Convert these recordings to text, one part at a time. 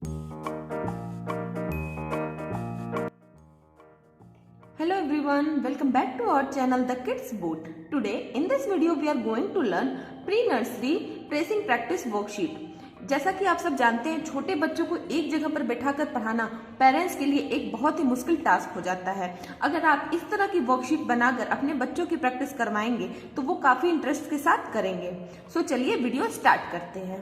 Hello everyone, welcome back to our channel The Kids Boot. Today in this video we are going to learn pre-nursery tracing practice worksheet. जैसा कि आप सब जानते हैं, छोटे बच्चों को एक जगह पर बैठाकर पढ़ाना पेरेंट्स के लिए एक बहुत ही मुश्किल टास्क हो जाता है। अगर आप इस तरह की वर्कशीट बनाकर अपने बच्चों की प्रैक्टिस करवाएंगे तो वो काफी इंटरेस्ट के साथ करेंगे। सो चलिए वीडियो स्टार्ट करते हैं।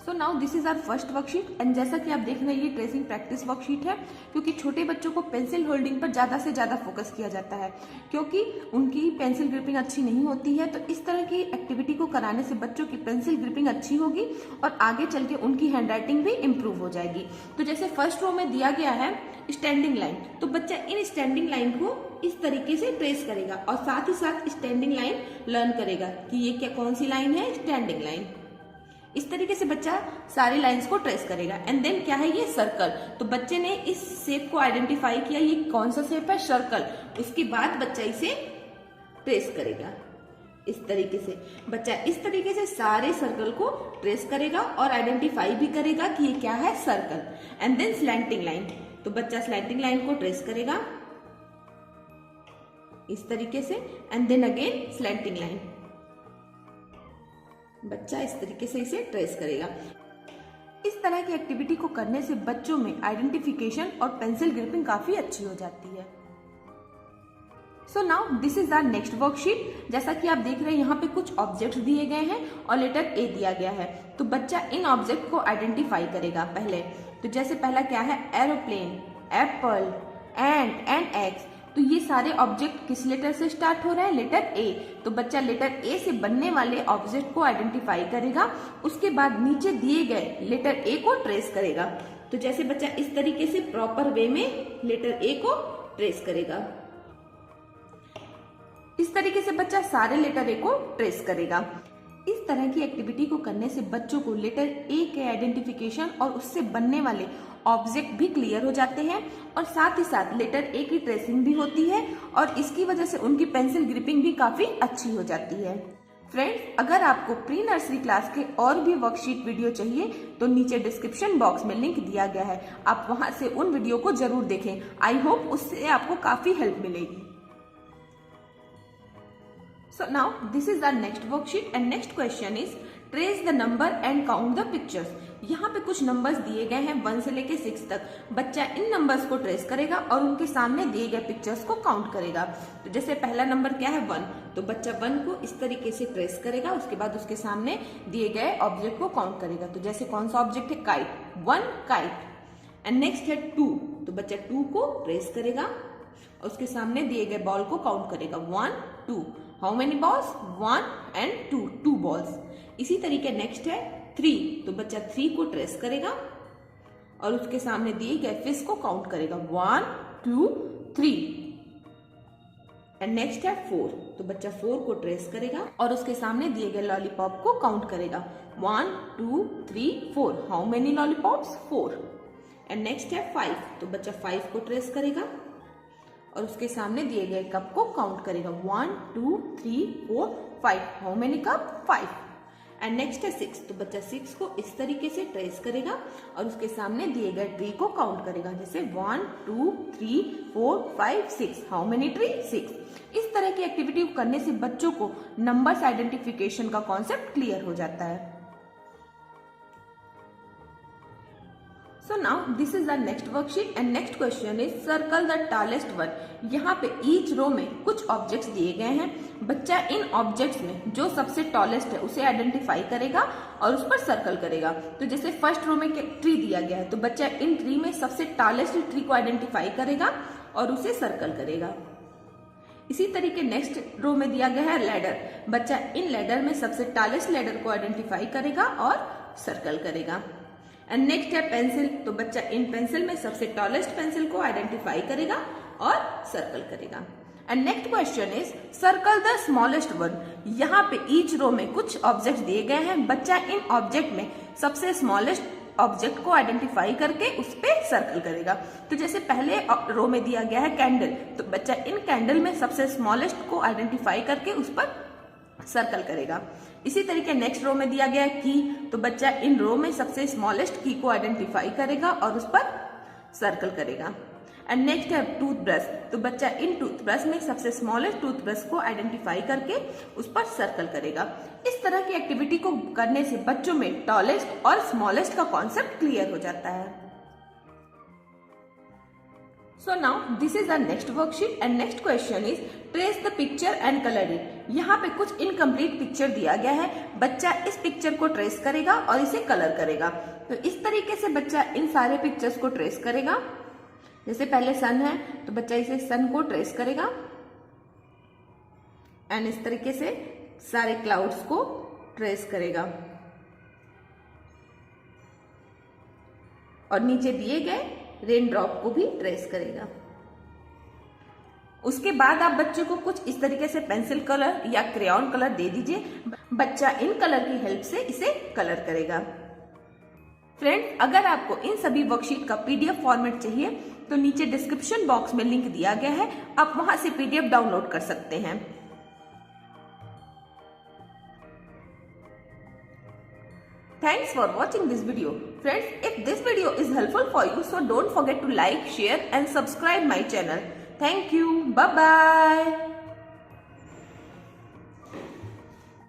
So now this is our first worksheet and जैसा कि आप देख रहे हैं ये ट्रेसिंग प्रैक्टिस वर्कशीट है, क्योंकि छोटे बच्चों को पेंसिल होल्डिंग पर ज्यादा से ज्यादा फोकस किया जाता है क्योंकि उनकी पेंसिल ग्रिपिंग अच्छी नहीं होती है। तो इस तरह की एक्टिविटी को कराने से बच्चों की पेंसिल ग्रिपिंग अच्छी होगी और आगे चल के उनकी हैंडराइटिंग भी इम्प्रूव हो जाएगी। तो जैसे फर्स्ट रो में दिया गया है स्टैंडिंग लाइन, तो बच्चा इन स्टैंडिंग लाइन को इस तरीके से ट्रेस करेगा और साथ ही साथ स्टैंडिंग लाइन लर्न करेगा कि ये क्या कौन सी लाइन है, स्टैंडिंग लाइन। इस तरीके से बच्चा सारी लाइंस को ट्रेस करेगा। एंड देन क्या है, ये सर्कल। तो बच्चे ने इस शेप को आइडेंटिफाई किया, ये कौन सा शेप है, सर्कल। उसके बाद बच्चा इसे ट्रेस करेगा इस तरीके से। बच्चा इस तरीके से सारे सर्कल को ट्रेस करेगा और आइडेंटिफाई भी करेगा कि ये क्या है, circle. And then slanting line, तो बच्चा स्लैंटिंग लाइन को ट्रेस करेगा इस तरीके से। And then again slanting line, बच्चा इस तरीके से इसे ट्रेस करेगा। इस तरह की एक्टिविटी को करने से बच्चों में आइडेंटिफिकेशन और पेंसिल ग्रिपिंग काफी अच्छी हो जाती है। So now this is our next worksheet. जैसा कि आप देख रहे हैं यहाँ पे कुछ ऑब्जेक्ट्स दिए गए हैं और लेटर ए दिया गया है। तो बच्चा इन ऑब्जेक्ट को आइडेंटिफाई करेगा पहले। तो जैसे पहला क्या है, एरोप्लेन, एप्पल, एंड एक्स। तो ये सारे ऑब्जेक्ट किस लेटर से स्टार्ट हो रहे हैं, लेटर ए। तो बच्चा लेटर ए से बनने वाले ऑब्जेक्ट को आइडेंटिफाई करेगा, उसके बाद नीचे दिए गए लेटर ए को ट्रेस करेगा। तो जैसे बच्चा इस तरीके से प्रॉपर वे में लेटर ए को ट्रेस करेगा, इस तरीके से बच्चा सारे लेटर ए को ट्रेस करेगा। इस तरह की एक्टिविटी को करने से बच्चों को लेटर ए के आइडेंटिफिकेशन और उससे बनने वाले ऑब्जेक्ट भी क्लियर हो जाते हैं और साथ ही साथ लेटर ए की ट्रेसिंग भी होती है और इसकी वजह से उनकी पेंसिल ग्रिपिंग भी काफी अच्छी हो जाती है। फ्रेंड्स, अगर आपको प्री नर्सरी क्लास के और भी वर्कशीट वीडियो चाहिए तो नीचे डिस्क्रिप्शन बॉक्स में लिंक दिया गया है, आप वहां से उन वीडियो को जरूर देखें। आई होप उससे आपको काफी हेल्प मिलेगी। So now this is our next worksheet and next question is trace the number and count the pictures. यहाँ पे कुछ नंबर्स दिए गए हैं 1 से लेके 6 तक। बच्चा इन नंबर्स को ट्रेस करेगा और उनके सामने दिए गए पिक्चर्स को काउंट करेगा। तो जैसे पहला नंबर क्या है, 1। तो बच्चा 1 को इस तरीके से ट्रेस करेगा, उसके बाद उसके सामने दिए गए ऑब्जेक्ट को काउंट करेगा। तो जैसे कौन सा ऑब्जेक्ट है, काइट, 1 काइट। एंड नेक्स्ट है 2। तो बच्चा 2 को ट्रेस करेगा और उसके सामने दिए गए बॉल को काउंट करेगा, 1 2। How many balls, 1 and 2 balls. इसी तरीके नेक्स्ट है 3। तो बच्चा 3 को ट्रेस करेगा और उसके सामने दिए गए फिश को काउंट करेगा, 1 2 3। एंड नेक्स्ट है 4। तो बच्चा 4 को ट्रेस करेगा और उसके सामने दिए गए लॉलीपॉप को काउंट करेगा, 1 2 3 4। How many lollipops, 4। And next है 5। तो बच्चा 5 को ट्रेस करेगा और उसके सामने दिए गए कप को काउंट करेगा, 1 2 3 4 5। How many cup, 5। And next है 6। तो बच्चा 6 को इस तरीके से ट्रेस करेगा और उसके सामने दिए गए ट्री को काउंट करेगा, जैसे 1 2 3 4 5 6। How many tree, 6। इस तरह की एक्टिविटी करने से बच्चों को नंबर्स आइडेंटिफिकेशन का कॉन्सेप्ट क्लियर हो जाता है। So now this is our next worksheet and next question is circle the tallest one. यहाँ पे ईच रो में कुछ ऑब्जेक्ट्स दिए गए हैं। बच्चा इन ऑब्जेक्ट्स में जो सबसे टॉलेस्ट है उसे आइडेंटिफाई करेगा और उस पर सर्कल करेगा। तो जैसे फर्स्ट रो में ट्री दिया गया है, तो बच्चा इन ट्री में सबसे टॉलेस्ट ट्री को आइडेंटिफाई करेगा और उसे सर्कल करेगा। इसी तरीके नेक्स्ट रो में दिया गया है लैडर। बच्चा इन लैडर में सबसे टॉलेस्ट लैडर को आइडेंटिफाई करेगा और सर्कल करेगा। एंड नेक्स्ट है पेंसिल। तो बच्चा इन पेंसिल में सबसे टॉलेस्ट पेंसिल को आइडेंटिफाई करेगा और सर्कल करेगा। And next question is circle the smallest one. यहाँ पे ईच रो में कुछ ऑब्जेक्ट दिए गए हैं। बच्चा इन ऑब्जेक्ट में सबसे स्मॉलेस्ट ऑब्जेक्ट को आइडेंटिफाई करके उस पे सर्कल करेगा। तो जैसे पहले रो में दिया गया है कैंडल, तो बच्चा इन कैंडल में सबसे स्मॉलेस्ट को आइडेंटिफाई करके उस पर सर्कल करेगा। इसी तरीके नेक्स्ट रो में दिया गया की, तो बच्चा इन रो में सबसे स्मॉलेस्ट की को आइडेंटिफाई करेगा और उस पर सर्कल करेगा। एंड नेक्स्ट है टूथब्रश, तो बच्चा इन टूथब्रश में सबसे स्मॉलेस्ट टूथब्रश को आइडेंटिफाई करके उस पर सर्कल करेगा। इस तरह की एक्टिविटी को करने से बच्चों में टॉलेस्ट और स्मॉलेस्ट का कॉन्सेप्ट क्लियर हो जाता है। So now this is our next worksheet and next question is trace the picture and color it. यहाँ पे कुछ इनकम्प्लीट पिक्चर दिया गया है, बच्चा इस पिक्चर को ट्रेस करेगा और इसे कलर करेगा। तो इस तरीके से बच्चा इन सारे पिक्चर्स को ट्रेस करेगा। जैसे पहले सन है तो बच्चा इसे सन को ट्रेस करेगा एंड इस तरीके से सारे क्लाउड्स को ट्रेस करेगा और नीचे दिए गए रेन ड्रॉप को भी ट्रेस करेगा। उसके बाद आप बच्चे को कुछ इस तरीके से पेंसिल कलर या क्रेयॉन कलर दे दीजिए, बच्चा इन कलर की हेल्प से इसे कलर करेगा। फ्रेंड्स, अगर आपको इन सभी वर्कशीट का पीडीएफ फॉर्मेट चाहिए तो नीचे डिस्क्रिप्शन बॉक्स में लिंक दिया गया है, आप वहां से पीडीएफ डाउनलोड कर सकते हैं। Thanks for watching this video. Friends, if this video is helpful for you, so don't forget to like, share and subscribe my channel. Thank you. Bye-bye.